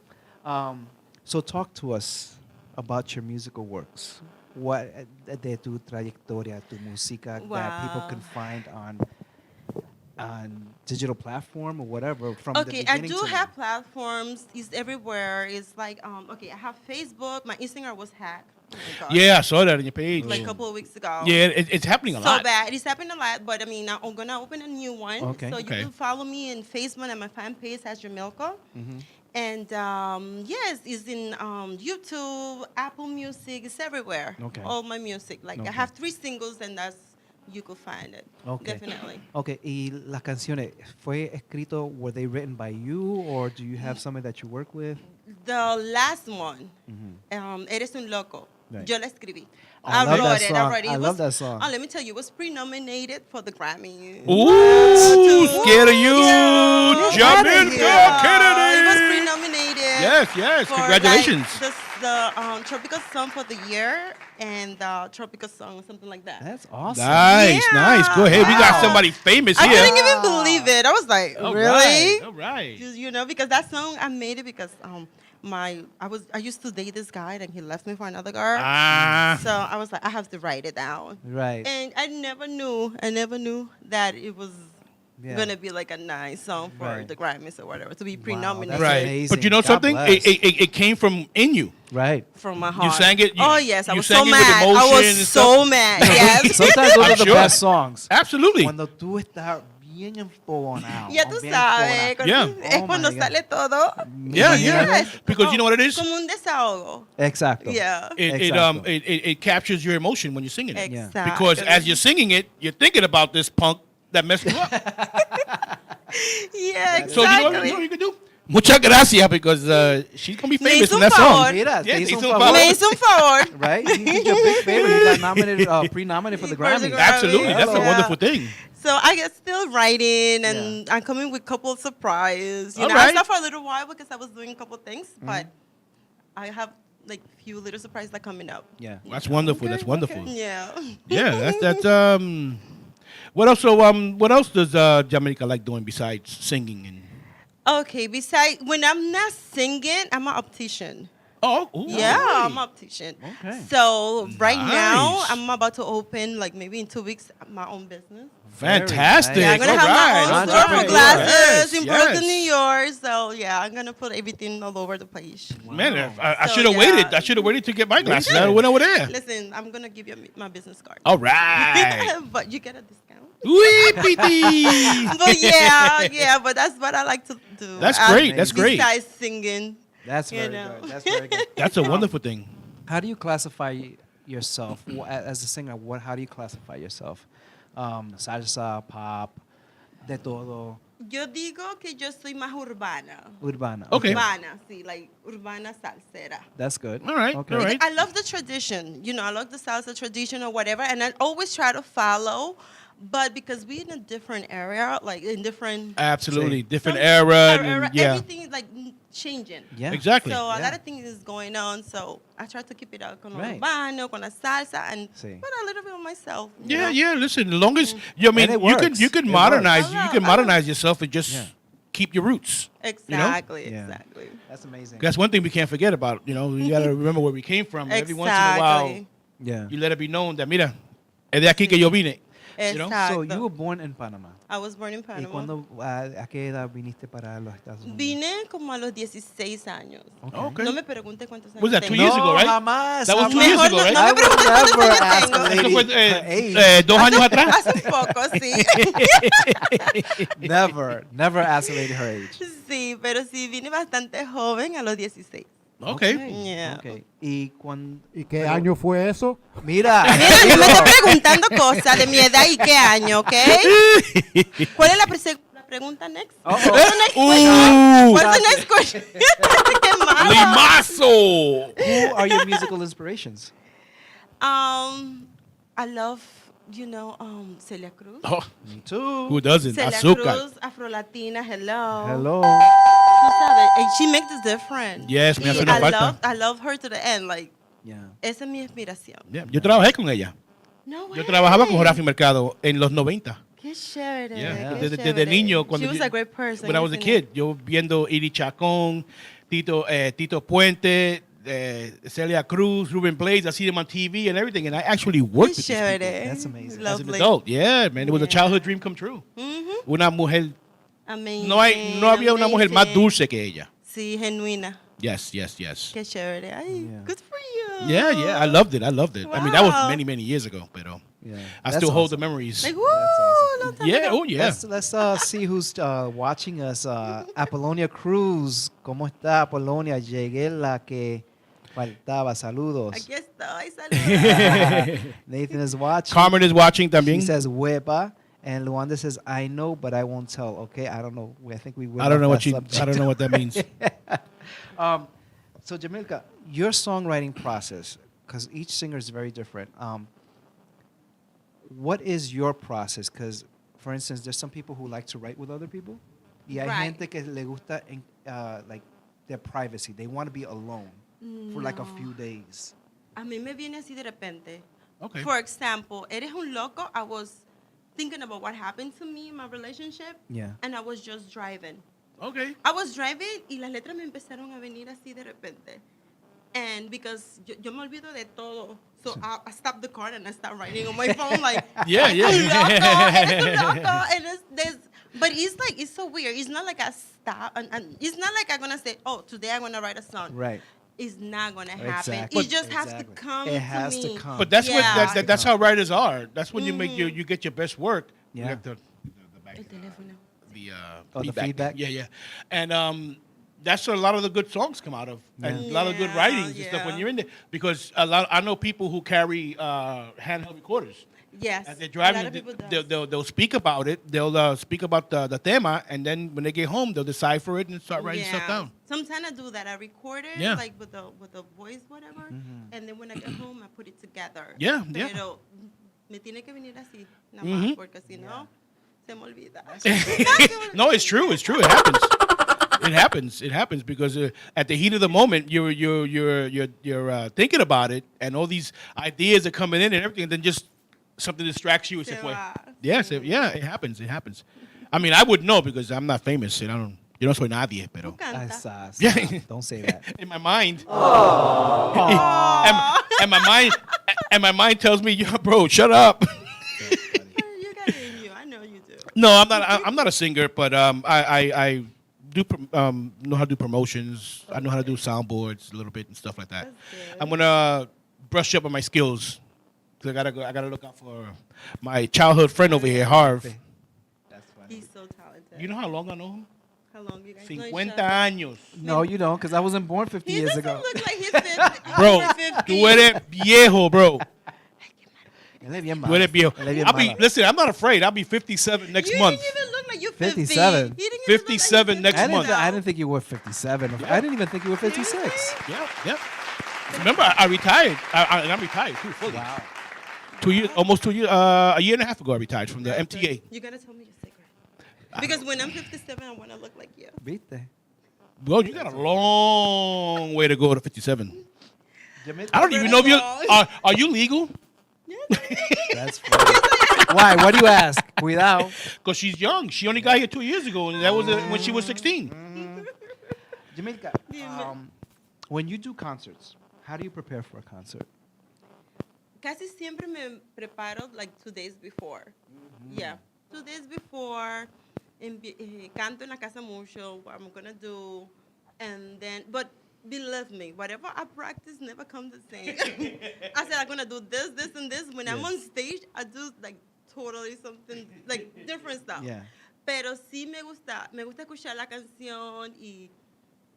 So talk to us about your musical works. What de tu trayectoria, tu música that people Wow. can find on digital platform or whatever from the Okay, I beginning do to have now. platforms. It's everywhere. It's like, okay, I have Facebook. My Instagram was hacked. Oh my God. Yeah, I saw that on your page. Like a couple of weeks ago. Yeah, it's happening a So lot. bad. It's happened a lot, but I mean, I'm gonna open a new one. Okay. So Okay. you can follow me in Facebook and my fan page as Jamilka. Mm-hmm. And yes, it's in YouTube, Apple Music. It's everywhere. Okay. All my music. Like Okay. I have 3 singles, and that's you could find it. Okay. Definitely. Okay, y las canciones, were they written by you or do you have somebody that you work with? The last one, Eres un Loco. Right. Yo la escribí. I love that song. I wrote it. I It love was- that song. Oh, let me tell you, it was pre-nominated for the Grammy. Ooh, scared of you, Yeah. Jamilka Kennedy. It was pre-nominated. Yes, for, congratulations. Like, the tropical song for the year and the tropical song, something like that. That's awesome. Nice, nice. Go ahead. We got Wow. somebody famous I here. couldn't even believe it. I was like, All really? right, all right. You know, because that song I made it because I used to date this guy and he left me for another girl. So I was like, I have to write it down. Right. And I never knew that it was Yeah. gonna be like a nice song for Right. the Grammys or whatever to be Wow, pre-nominated. that's Right. amazing. But you know God something? bless. It came from in you. Right. From my heart. sang it- oh yes, I you was sang so it with mad. I emotion was and so stuff? mad. Yes. Sometimes those I'm are the sure. best songs. Absolutely. Cuando tú estás bien enfogonado. Ya tú bien sabes, enfogonado. Yeah. es Oh cuando my God. sale todo. Yeah, Yes. Because you know what it is? Como un desahogo. Exacto. Yeah. It captures your emotion when you're singing it. Exactly. Because as you're singing it, you're thinking about this punk that messed you up. Yeah, exactly. So you know what you can do? Muchas gracias, because she's gonna be Me famous hizo in un that song. favor. Mira, Yeah, te hizo un te hizo un favor. favor. Me hizo un favor. Right? He did you a big favor. You got nominated, pre-nominated for the For the Grammy. Grammy. Absolutely, that's a Yeah. wonderful thing. So I get still writing, and I'm coming with a couple of surprises. You All know, right. I stopped for a little while because I was doing a couple of things, but I have like few little surprises that coming up. Yeah. That's wonderful. That's wonderful. Yeah. Yeah, that's What else? So what else does Jamaica like doing besides singing and? Okay. Besides, when I'm not singing, I'm an optician. Oh, ooh, Yeah, okay. I'm an optician. Okay. So right now, Nice. I'm about to open, like maybe in 2 weeks, my own business. Fantastic. Very Yeah, I'm gonna All have my right. own store for Entrepreneur. glasses Yes, in yes. Brooklyn, New York. So yeah, I'm gonna put everything all over the place. Man, I So, should have yeah. waited. I should have waited to get my glasses. I went over there. Listen, I'm gonna give you my business card. All right. But you get a discount. Wee-pee-dee. But yeah, but that's what I like to do. That's great. That's great. Besides singing. That's You very know. good. That's very good. That's a wonderful thing. How do you classify yourself as a singer? How do you classify yourself? Salsa, pop, de todo, Yo digo que yo soy más urbana. urbana. Okay. Urbana, sí, like urbana salsera. That's good. All right, Okay. all right. I love the tradition. You know, I love the salsa tradition or whatever, and I always try to follow. But because we're in a different area, like in different Absolutely. Different some era. And, yeah. everything is like changing. Yeah. Exactly. So a Yeah. lot of things is going on. So I try to keep it out con lo Right. urbano, con la salsa, and Sí. put a little bit of myself. you Yeah, know? yeah. Listen, as long as I mean, And it you works. can It modernize works. you can modernize yourself and just Yeah. keep your roots. Exactly, Yeah. exactly. That's amazing. That's one thing we can't forget about. You know, you got to remember where we came from. Every once in a while, Exactly. Yeah. you let it be known that mira, es de aquí que yo vine. You know? So Exacto. you were born in Panama. I was born in ¿Y Panama. cuándo, a qué edad viniste para los Estados Unidos? Vine como a los 16 años. Okay. No me pregunte cuántos años Was that 2 tengo. years ago, right? jamás. That was 2 jamás. years Mejor ago, no- right? no I me would preguntes never cuántos ask tengo. a Eso lady fue her age. 2 años atrás. Hace un poco, sí. Never ask a lady her age. Sí, pero sí vine bastante joven a los 16. Okay. Yeah. Okay. ¿Y qué año fue eso? Mira. Mira, no me esté preguntando cosas de mi edad y qué año, ¿ok? ¿Cuál es la pregunta next? What's the next question? What's the next question? ¡Qué malo! Limazo. Who are your musical inspirations? I love, Celia Cruz. Oh, Me too. who doesn't? Celia Azúcar. Cruz, Afro-Latina, hello. Hello. Tú sabes, and she makes this different. Yes, me hace Y una falta. I love her to the end, like, Yeah. esa es mi inspiración. Yeah, yo trabajé con ella. No way. Yo trabajaba con Horacio Mercado en los 90. Qué chévere. Yeah. qué Desde chévere. niño, cuando She was yo- a great person. when I was a isn't kid, it? yo viendo Iri Chacón, Tito Puente, Celia Cruz, Ruben Blades. I see them on TV and everything, and I actually worked with these people Chévere. That's amazing. as an Lovely. adult. Yeah, man, it was a childhood dream come true. Mhm. Una mujer, Amazing, no había una mujer más amazing. dulce que ella. Sí, genuina. Yes, yes, yes. Qué chévere. Ay, Yeah. good for you. Yeah, yeah, I loved it. I mean, that was Wow. many, many years ago, but Yeah. I That's still hold the awesome. memories. Like, woo, awesome. long time Yeah, ago. oh yeah. Let's see who's watching us. Apolonia Cruz. ¿Cómo está, Apolonia? Llegué la que faltaba. Saludos. Aquí está. estoy. Saludos. Nathan is watching. Carmen is watching también. She says huepa, and Luanda says I know, but I won't tell. Okay, I don't know. I think we. I don't know what that means. So Jamilka, your songwriting process, because each singer is very different. What is your process? Because, for instance, there's some people who like to write with other people. Y hay Right. gente que le gusta like their privacy. They want to be alone for like a few days. A mí me viene así de repente. Okay. For example, Eres un Loco, I was thinking about what happened to me in my relationship. Yeah. And I was just driving. Okay. I was driving y las letras me empezaron a venir así de repente. And because yo me olvido de todo. So I stopped the car and I start writing on my phone like, Yeah. Eres un loco. And but it's like, it's so weird. It's not like I stop. And it's not like I'm going to say, oh, today I'm going to write a song. Right. It's not going to happen. Exactly. It just has to come It has to to me. come. But that's Yeah. that's how writers are. That's when you make you get your best work. Yeah. You have the El teléfono. The feedback? Yeah. And that's where a lot of the good songs come out of, and a lot of good Yeah, writings and stuff when yeah. you're in there. Because I know people who carry handheld recorders. Yes. As they're a lot driving, of people does. they'll speak about it. They'll speak about the tema, and then when they get home, they'll decipher it and start writing stuff down. Sometimes I do that. I record it Yeah. like with the voice, whatever, and then when I get home, I put it together. Yeah. Pero me tiene que venir así, nada Mhm. más, porque si no, se me olvida. No, it's true. It happens. It happens because at the heat of the moment, you're thinking about it, and all these ideas are coming in and everything, and then just something distracts you. Se It's like, va. yes, it happens. It happens. I mean, I would know because I'm not famous, and I don't. Yo no soy nadie, pero Tú canta. Stop. Yeah. Don't say that. in my mind, and my mind tells me, "Yo, bro, shut up." You got it in you. I know you do. No, I'm not a singer, but I do know how to do promotions. I know how to do soundboards a little bit and stuff like that. That's good. I'm gonna brush up on my skills. 'Cause I gotta look out for my childhood friend over here, Harv. That's funny. He's so talented. You know how long I know him? How long you guys know each 50 other? años. No, you don't, because I wasn't born 50 He years doesn't ago. look like he's 50. Bro, over 50. tú eres viejo, bro. Él es bien Tú malo. eres viejo. Él es bien I'll be, malo. listen, I'm not afraid. I'll be 57 next You month. didn't even look like you're 50. 57. You didn't even look like 57 you're next 50 month. I now. didn't think you were 57. I didn't even think you were 56. Yeah. Remember, I retired. And I'm retired too, fully. Wow. 2 years, almost 2 years, a year and a half ago, I retired from the MTA. You gotta tell me your secret. Because when I'm 57, I wanna look like you. Viste. Well, you got a long way to go to 57. Jamaica, I don't even know if you are you legal? That's funny. Why? What do you ask? Cuidado. Because she's young. She only got here 2 years ago, and that was when she was 16. Jamaica, when you do concerts, how do you prepare for a concert? Casi siempre me preparo like 2 days before. Yeah, 2 days before. Canto en la casa mucho, what I'm gonna do, and then, but believe me, whatever I practice never comes the same. I said I'm gonna do this, and this. When I'm on stage, I do like totally something like different stuff. Yeah. Pero sí me gusta escuchar la canción y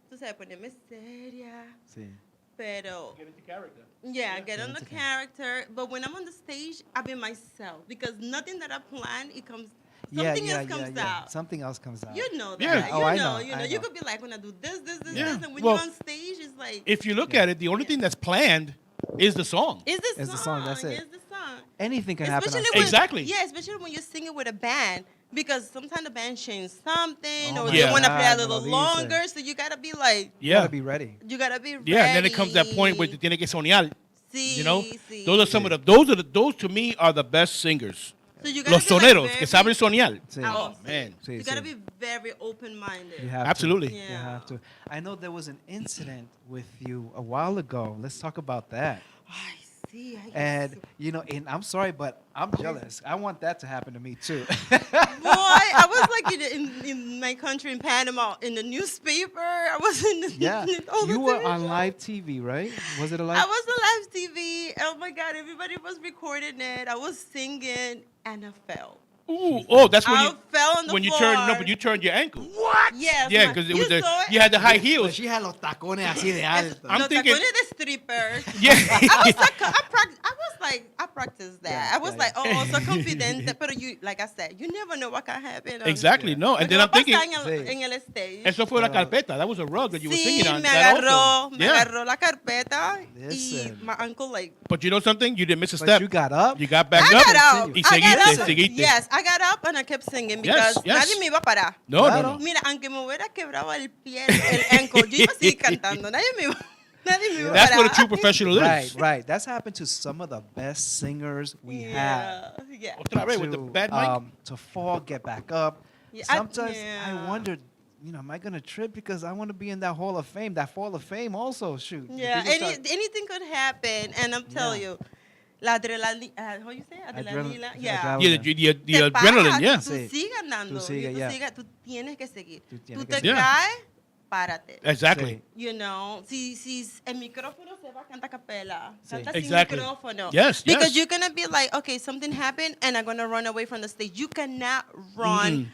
tú sabes ponerme seria. Sí. Pero Get into character. yeah, get on the character. But when I'm on the stage, I be myself because nothing that I plan, it comes. Something else comes out. Something else comes out. You know that. Yeah. Right? Oh, you I know. know, You I know. You know. could be like, when I do this, Yeah. and when Well, you're on stage, it's like. If you look at it, the only thing that's planned is the song. Is the It's song? the song, that's it. Is the song? Anything can happen on Especially stage. when, Exactly. Yeah, especially when you're singing with a band. Because sometimes the band changes something, Oh or my they Yeah. want to play a God, little no lo longer, dice. so you gotta be like, You Yeah. gotta be ready. you gotta be ready. Yeah, and then it comes that point where te tiene que soñar. Sí, You know, sí. those are some of the those to me are the best singers. So you gotta Los be, like, soneros que very- saben soñar. Sí. Oh, Man, Sí, You gotta sí. be very open-minded. You have absolutely. To. You Yeah. have to. I know there was an incident with you a while ago. Let's talk about that. I see. And and I'm sorry, but I'm jealous. I want that to happen to me too. Boy, I was like in my country, in Panama, in the newspaper. I was in the, Yeah, all the you were TV on shows. live TV, right? Was it a live? I was on live TV. Oh my God, everybody was recording it. I was singing and I fell. Ooh, oh, that's when I you fell on the when you floor. turned no, but you turned your ankle. What? Yes. Yeah, because it was you saw it? you had the high But heels. she had los tacones así de alto. I'm Los thinking, tacones de stripper. yeah, I practiced that. Yeah, I was yeah, like, oh, so confident. But you, like I said, you never know what can happen. exactly. No, and then I'm thinking, en el stage. eso fue la carpeta. That was a rug that you were singing on. me That agarró, also. me Yeah. agarró la carpeta Listen. y my uncle like. But you know something? You didn't miss a But step. you got up. You got back I up. got up. Y I got seguiste, up. seguiste. Yes, I got up and I kept singing because Yes. nadie me iba a parar. No, no, no. Mira, aunque me hubiera quebrado el pie, el ankle, yo iba a seguir cantando. Nadie me iba a That's parar. what a true professional Right, is. right. That's happened to some of the best singers we have. Yeah. Otra vez with the bad mic. To fall, get back up. Yeah, Sometimes I yeah. wondered, am I gonna trip because I want to be in that Hall of Fame, that Fall of Fame also. Shoot. Yeah, People start- anything could happen, and I'm telling you, la adrenalina, how you say adrenalina? Yeah. Yeah, the Te adrenaline, paras, yeah. Tú sigues andando. Tú sigue, tú yeah. sigue, tú tienes que seguir. Tú Tú tienes te que seguir. caes, párate. Exactly. You know, si el micrófono se va, canta a capela. Sí. Canta Exactly. sin micrófono. Yes, Because yes. you're going to be like, okay, something happened and I'm going to run away from the stage. You cannot run,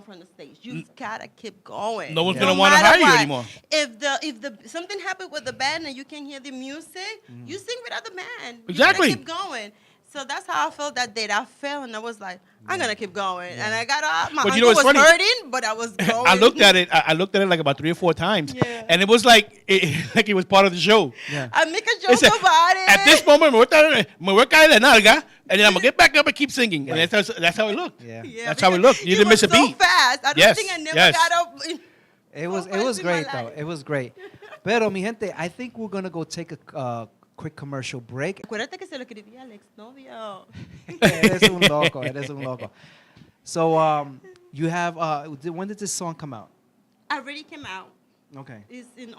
from the stage. You got to keep going. No one's Yeah. gonna want to hire matter you what. anymore. If the something happened with the band and you can hear the music, you sing without the band. Exactly. You gotta keep going. So that's how I felt that day. I fell and I was like, I'm gonna keep going. And I got up. My But you know ankle what's was funny? hurting, but I was going. I looked at it. I looked at it like about 3 or 4 times, Yeah. and it was like it was part of the show. Yeah. I make a It joke said, about it. At this moment, me voy a caer de nalga, and then I'm gonna get back up and keep singing. And that's how it looked. Yeah. Yeah, That's how it because looked. You didn't miss a so beat. fast. I don't Yes, think I never yes. got up. It was once in my great though. life. It was great. Pero mi gente, I think we're gonna go take a quick commercial break. Acuérdate que se lo escribí al exnovio. Eres un loco. Eres un loco. So you have when did this song come out? Already came out. Okay. It's in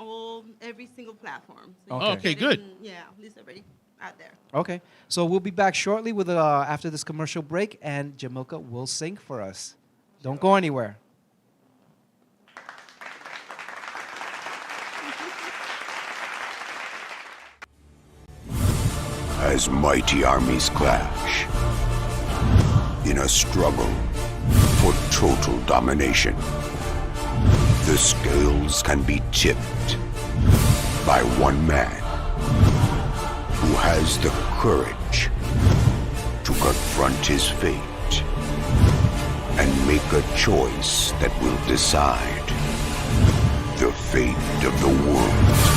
every single platform. Okay. you can Okay, get it good. Yeah, it's already out there. Okay. So we'll be back shortly with after this commercial break, and Jamilka will sing for us. Don't go anywhere. As mighty armies clash in a struggle for total domination, the scales can be tipped by one man who has the courage to confront his fate and make a choice that will decide the fate of the world.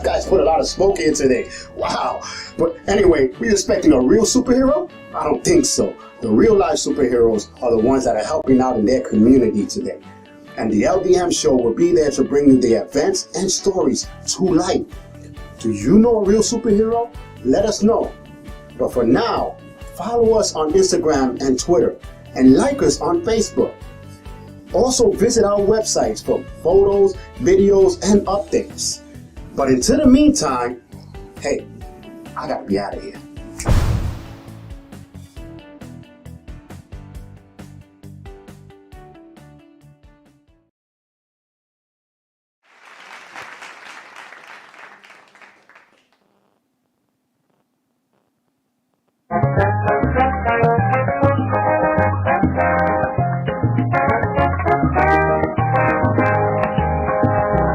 Guys put a lot of smoke in today. Wow. But anyway, we expecting a real superhero? I don't think so. The real life superheroes are the ones that are helping out in their community today. And the LDM show will be there to bring you the events and stories to life. Do you know a real superhero? Let us know. But for now, follow us on Instagram and Twitter and like us on Facebook. Also visit our websites for photos, videos, and updates. But until the meantime, hey, I gotta be out of here.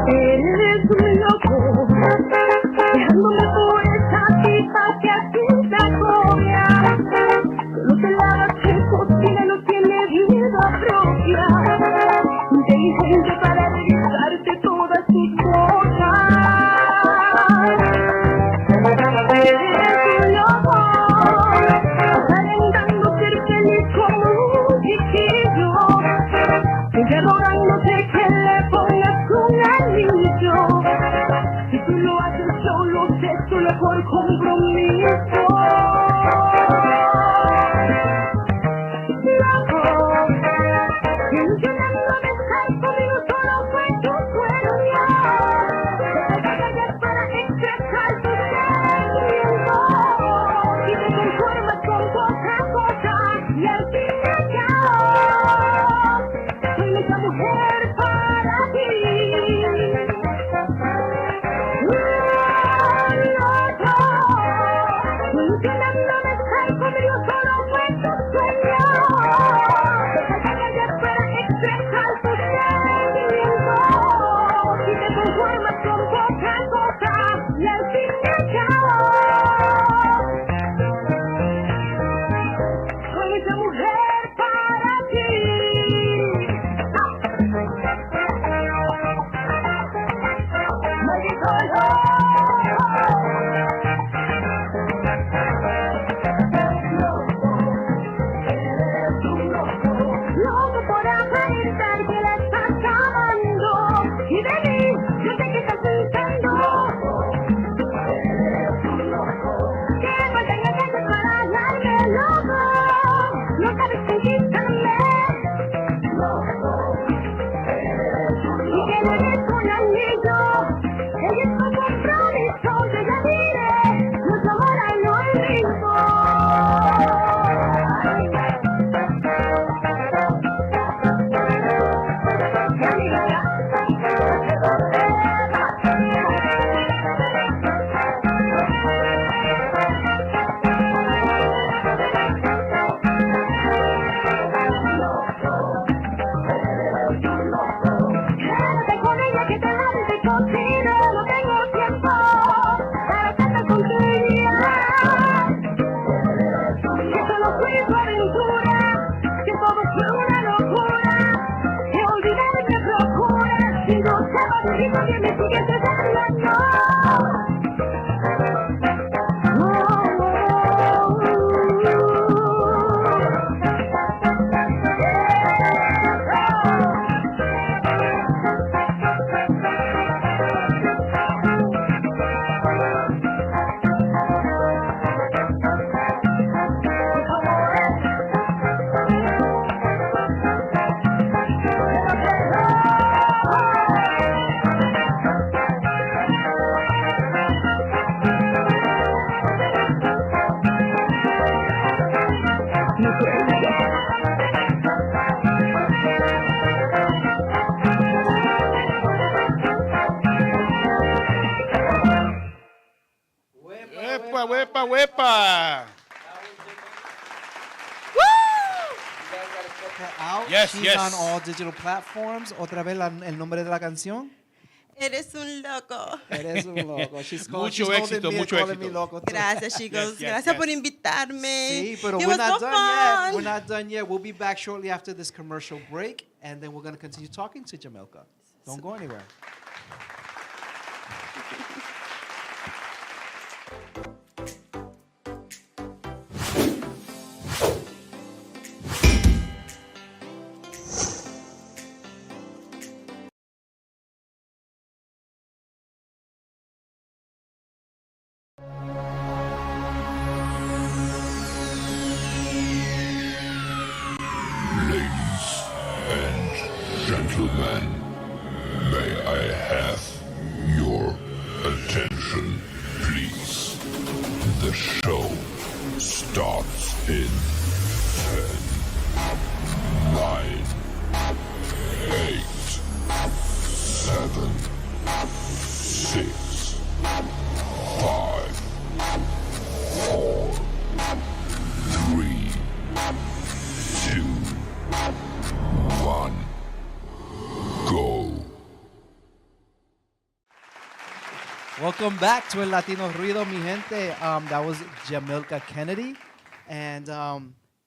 Eres un loco, dejándome por esa pipa que aquí Wepa, wepa, wepa. Out. Yes, She's yes. on all digital platforms. Otra vez el nombre de la canción. Eres un loco. Eres un loco. She's Mucho holding éxito, me, mucho calling me éxito. loco too. Gracias, chicos. Gracias yes. por invitarme. Sí, pero It we're was not so done fun. yet. We're not done yet. We'll be back shortly after this commercial break, and then we're going to continue talking to Jamilka. Don't go anywhere. Ladies and gentlemen, may I have your attention, please? The show starts in 10, 9, 8, 7, 6, 5, 4, 3, 2, 1, go. Welcome back to El Latino Ruido, mi gente. That was Jamilka Kennedy, and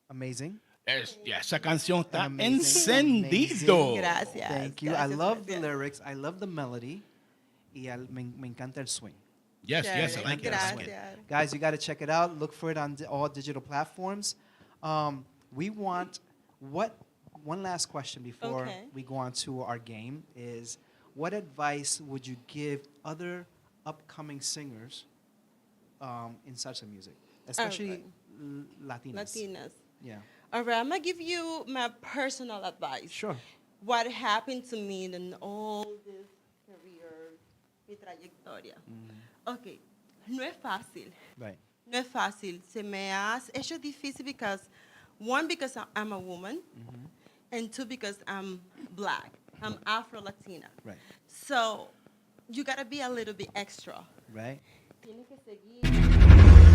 amazing. Esa canción está Amazing, encendido. amazing. Gracias. Thank you. Gracias, I love the gracias. lyrics. I love the melody. Y me encanta el swing. Yes, yes, I like it. I like it. Gracias. Guys, you got to check it out. Look for it on all digital platforms. We want one last question before Okay. we go on to our game is what advice would you give other upcoming singers in salsa music, especially Latinas? Latinas. Yeah. All right, I'm going to give you my personal advice. Sure. What happened to me in all this career, mi trayectoria. Okay, no es fácil. Right. No es fácil. Se me ha hecho difícil because, one, because I'm a woman, and two, because I'm black. I'm Afro-Latina. Right. So you got to be a little bit extra. Right. Tienes que seguir.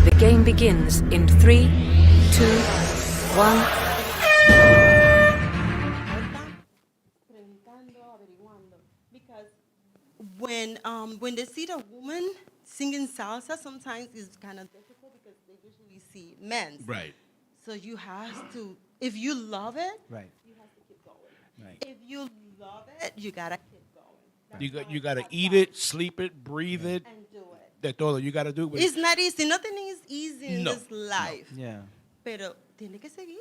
The game begins in 3, 2, 1. Because when they see the woman singing salsa, sometimes it's kind of difficult because they usually see men. Right. So you have to, if you love it, Right. you have to keep going. Right. If you love it, you gotta keep going. You got to eat it, sleep it, breathe it. And do it. De todo. You got to do it. It's not easy. Nothing is easy in No, this life. Yeah. Pero tiene que seguir.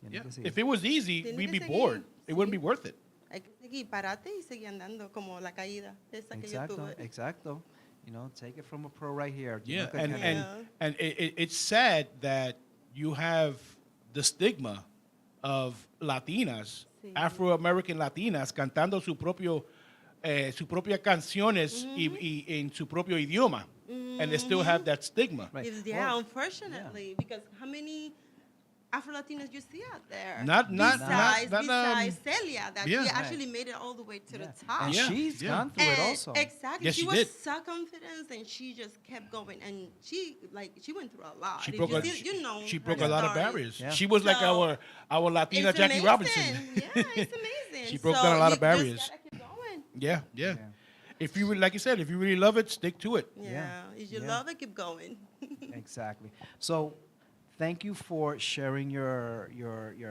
Yeah. If it was easy, Tiene we'd que be seguir. bored. It wouldn't be worth it. Hay que seguir, parate y seguir andando como la caída esa que yo Exacto. tuve. Exacto. You know, take it from a pro right here. Yeah, Jamilka and Kennedy. and it's sad that you have the stigma of Latinas, Sí. Afro-American Latinas, cantando su propia canciones y en su propio idioma, and they still have that stigma. Yeah, unfortunately, because how many Afro-Latinos you see out there? Not besides Celia, that yeah. she actually made it all the way to the top. And she's gone through it also. Exactly. Yes, she she was did. so confident and she just kept going. And she went through a lot. She If broke you a, see- you know she her broke a lot of story. barriers. Yeah. She was like So, our Latina It's Jackie amazing. Robinson. Yeah, it's amazing. She broke So down a lot you of barriers. Just gotta keep going. Yeah, yeah. If you like you said, if you really love it, stick to it. Yeah. If you Yeah. love it, keep going. Exactly. So, thank you for sharing your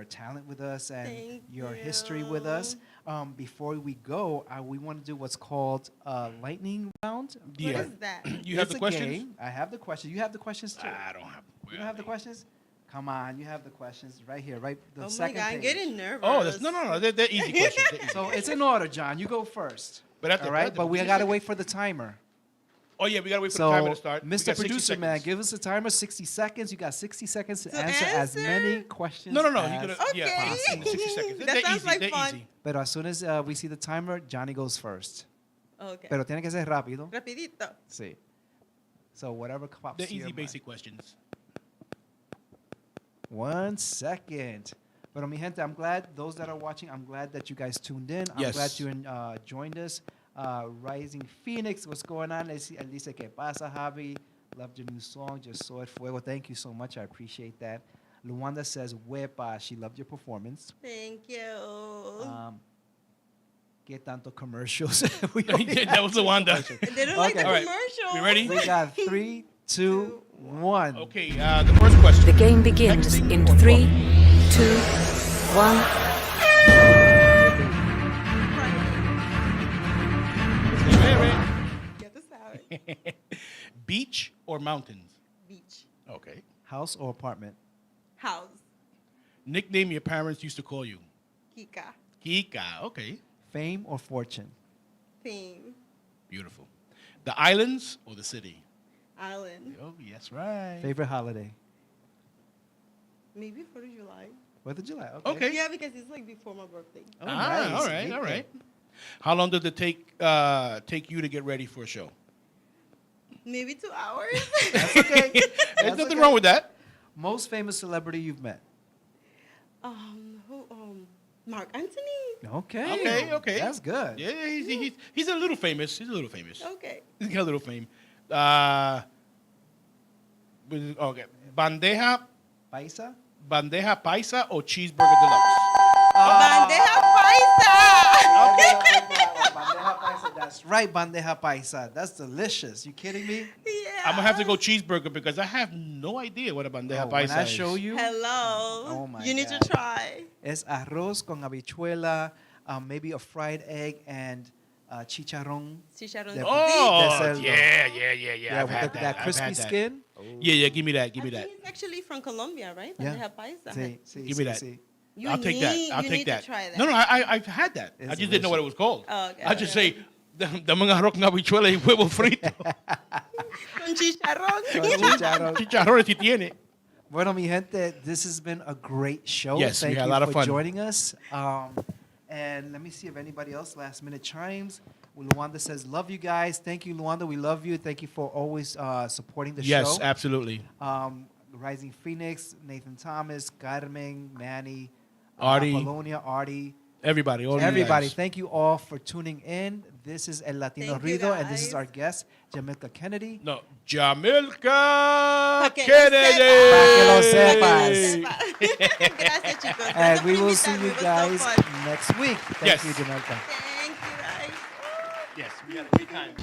talent with us and Thank your history with us. Before we go, we want to do what's called a lightning round. What is that? You have It's the a questions? game. I have the questions. You have the questions too. I don't have. You don't have the questions? Come on, you have the questions right here, right? The Oh my second God, I'm page. getting nervous. Oh, no. They're easy questions. They're easy. So it's in order, John. You go first. But all right, but we got to wait for the timer. Oh yeah, we gotta wait for So, the timer to start. We Mr. got 60 Producer Man, seconds. give us a timer, 60 seconds. You got 60 seconds to To answer as answer? many questions No. as You gotta, Okay. yeah, in the 60 seconds. That They're sounds easy. like They're fun. easy. But as soon as we see the timer, Johnny goes first. Okay. Pero tiene que ser rápido. Rapidito. Sí. So whatever pops They're to your easy, mind. basic questions. 1 second. Pero mi gente, I'm glad, those that are watching, I'm glad that you guys tuned in. I'm Yes. glad you joined us. Rising Phoenix, what's going on? Él dice, ¿qué pasa, Javi? Loved your new song, Just Saw It Fuego. Thank you so much. I appreciate that. Luanda says, Wepa, she loved your performance. Thank you. ¿Qué tanto commercials? That was the Wanda. They don't like the Okay. All right. commercial. We ready? We got 3, 2, 1. Okay, the first question. The game begins in 3, 2, 1. Ya tú sabes. Beach or mountains? Beach. Okay. House or apartment? House. Nickname your parents used to call you? Kika. Kika. Okay. Fame or fortune? Fame. Beautiful. The islands or the city? Island. Oh, yes, right. Favorite holiday? Maybe 4th of July. 4th of July. Okay. Okay. Yeah, because it's like before my birthday. Oh, nice. nice. All right. Neat All thing. right. How long did it take you to get ready for a show? Maybe 2 hours. That's okay. There's That's nothing okay. wrong with that. Most famous celebrity you've met? Who? Mark Anthony. Okay. Okay. That's good. Yeah, he's a little famous. He's a little famous. Okay. He's got a little fame. Okay. Bandeja paisa or cheeseburger deluxe? Bandeja paisa. Bandeja paisa. That's right, bandeja paisa. That's delicious. You kidding me? Yeah. I'm gonna have to go cheeseburger because I have no idea what a bandeja Oh, paisa when I is. show you, Hello. Oh my You need God. to try. it's arroz con habichuela, maybe a fried egg and chicharrón. Chicharrón. De- Oh, de cerdo. yeah. I've with had that I've crispy had that. skin. Yeah, give me that. I think it's actually from Colombia, right? Yeah. Bandeja paisa. Give me that. You I'll take that. need- I'll you take need to that. try that. No, I've had that. I It's just didn't know what it was called. Oh, okay, I just okay. say, dame un arroz con habichuela y huevo frito. Con chicharrón. Chicharrón. Chicharrones si tiene. Bueno, mi gente, this has been a great show. Yes, we Thank had a you lot of for fun. joining us. And let me see if anybody else last minute chimes. Luanda says, love you guys. Thank you, Luanda. We love you. Thank you for always supporting the Yes, show. absolutely. Rising Phoenix, Nathan Thomas, Carmen, Manny, Artie. Apollonia, Artie. Everybody, all you Everybody, guys. tend you all for tuning in. This is El Latino Thank you, Rudio, and this is guys. our guest, Jamilka Kennedy. No, Jamilka que lo Kennedy. Pa' que lo sepas. Gracias, chicos. And Gracias we por will see invitarme. you It was so guys fun. next week. Thank Yes. you, Jamilka. Thank you, guys. Yes, we got to be kind.